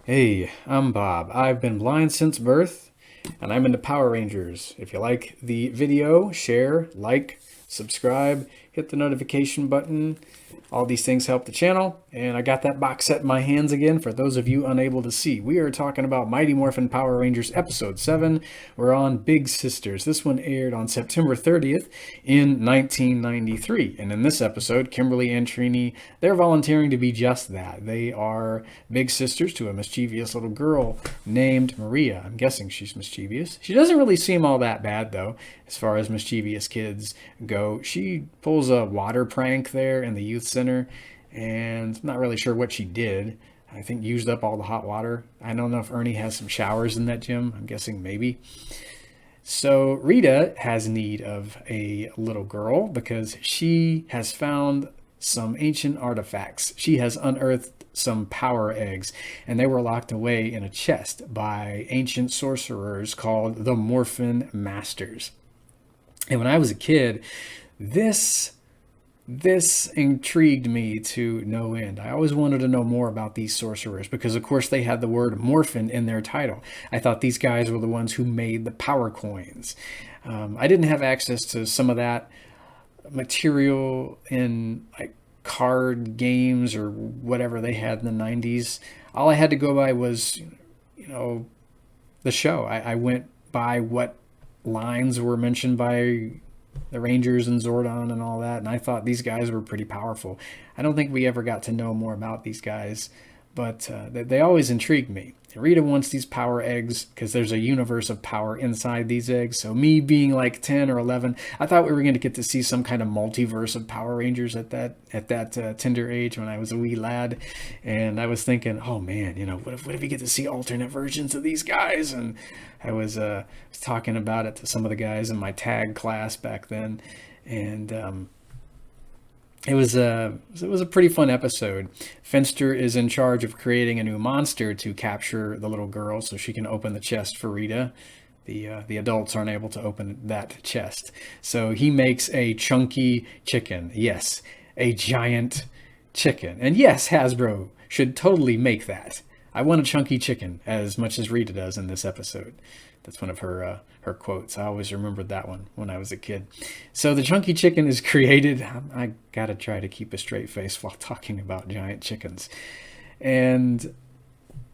Hey, I'm Bob. I've been blind since birth, and I'm into Power Rangers. If you like the video, share, like, subscribe, hit the notification button. All these things help the channel, and I got that box set in my hands again for those of you unable to see. We are talking about Mighty Morphin Power Rangers Episode 7. We're on Big Sisters. This one aired on September 30th in 1993. And in this episode, Kimberly and Trini, they're volunteering to be just that. They are big sisters to a mischievous little girl named Maria. I'm guessing she's mischievous. She doesn't really seem all that bad, though, as far as mischievous kids go. She pulls a water prank there in the youth center, and I'm not really sure what she did. I think used up all the hot water. I don't know if Ernie has some showers in that gym. I'm guessing maybe. So Rita has need of a little girl because she has found some ancient artifacts. She has unearthed some power eggs, and they were locked away in a chest by ancient sorcerers called the Morphin Masters. And when I was a kid, this this intrigued me to no end. I always wanted to know more about these sorcerers because, of course, they had the word morphin in their title. I thought these guys were the ones who made the power coins. I didn't have access to some of that material in like card games or whatever they had in the 90s. All I had to go by was, you know, the show. I went by what lines were mentioned by the Rangers and Zordon and all that, and I thought these guys were pretty powerful. I don't think we ever got to know more about these guys, but they always intrigued me. Rita wants these power eggs because there's a universe of power inside these eggs. So me being like 10 or 11, I thought we were going to get to see some kind of multiverse of Power Rangers at that tender age when I was a wee lad. And I was thinking, oh man, what if we get to see alternate versions of these guys? And I was talking about it to some of the guys in my tag class back then, and it was a pretty fun episode. Finster is in charge of creating a new monster to capture the little girl so she can open the chest for Rita. The adults aren't able to open that chest. So he makes a chunky chicken. Yes, a giant chicken. And yes, Hasbro should totally make that. I want a chunky chicken as much as Rita does in this episode. That's one of her quotes. I always remembered that one when I was a kid. So the chunky chicken is created. I gotta try to keep a straight face while talking about giant chickens. And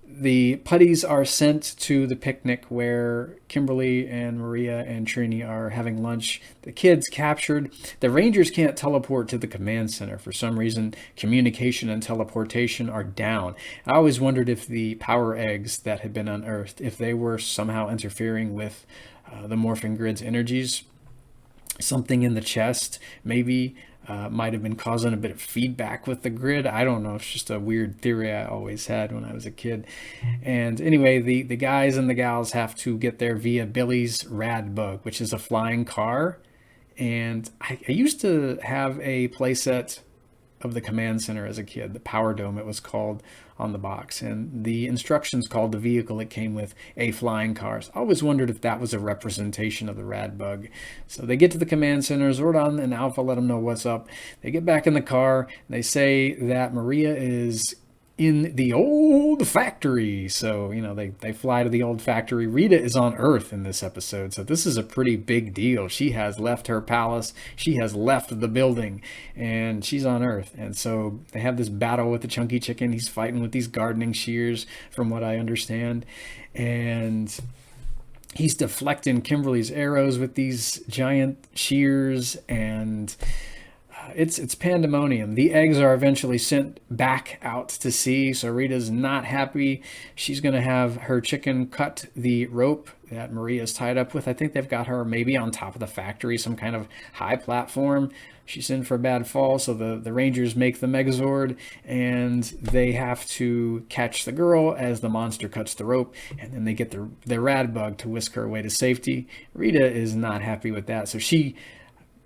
the putties are sent to the picnic where Kimberly and Maria and Trini are having lunch. The kids captured. The Rangers can't teleport to the command center. For some reason, communication and teleportation are down. I always wondered if the power eggs that had been unearthed, if they were somehow interfering with the Morphin Grid's energies. Something in the chest, maybe might have been causing a bit of feedback with the grid. I don't know. It's just a weird theory I always had when I was a kid. And anyway, the guys and the gals have to get there via Billy's Rad Bug, which is a flying car. And I used to have a playset of the command center as a kid, the Power Dome it was called on the box, and the instructions called the vehicle it came with a flying car. So I always wondered if that was a representation of the Rad Bug. So they get to the command center, Zordon and Alpha let them know what's up. They get back in the car, and they say that Maria is in the old factory. So, they fly to the old factory. Rita is on Earth in this episode. So this is a pretty big deal. She has left her palace. She has left the building and she's on Earth. And so they have this battle with the chunky chicken. He's fighting with these gardening shears from what I understand. And he's deflecting Kimberly's arrows with these giant shears, and it's pandemonium. The eggs are eventually sent back out to sea, so Rita's not happy. She's going to have her chicken cut the rope that Maria's tied up with. I think they've got her maybe on top of the factory, some kind of high platform. She's in for a bad fall, so the Rangers make the Megazord, and they have to catch the girl as the monster cuts the rope, and then they get their Rad Bug to whisk her away to safety. Rita is not happy with that, so she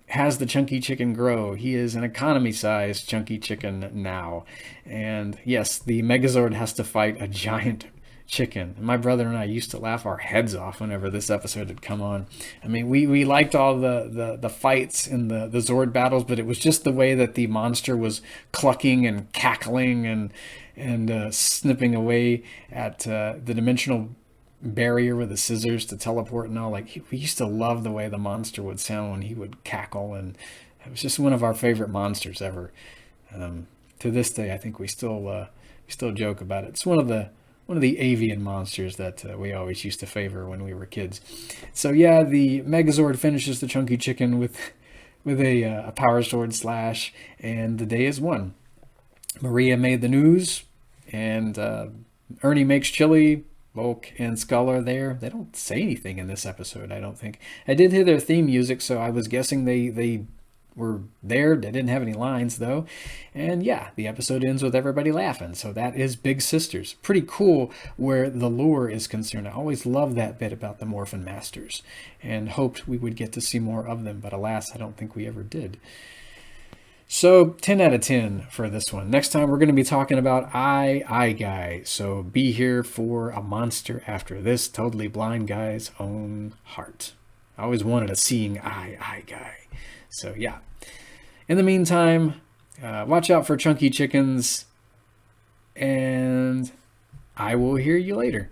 has the chunky chicken grow. He is an economy-sized chunky chicken now. And yes, the Megazord has to fight a giant chicken. My brother and I used to laugh our heads off whenever this episode had come on. I mean, we liked all the fights in the Zord battles, but it was just the way that the monster was clucking and cackling and snipping away at the dimensional barrier with the scissors to teleport and all. Like, we used to love the way the monster would sound when he would cackle, and it was just one of our favorite monsters ever. To this day, I think we still joke about it. It's one of the avian monsters that we always used to favor when we were kids. So yeah, the Megazord finishes the Chunky Chicken with a Power Sword slash, and the day is won. Maria made the news, and Ernie makes chili. Volk and Skull are there. They don't say anything in this episode, I don't think. I did hear their theme music, so I was guessing they were there. They didn't have any lines, though. And yeah, the episode ends with everybody laughing. So that is Big Sisters. Pretty cool where the lore is concerned. I always loved that bit about the Morphin Masters and hoped we would get to see more of them. But alas, I don't think we ever did. So 10 out of 10 for this one. Next time we're going to be talking about I Guy. So be here for a monster after this totally blind guy's own heart. I always wanted a seeing I Guy. So yeah. In the meantime, watch out for chunky chickens, and I will hear you later.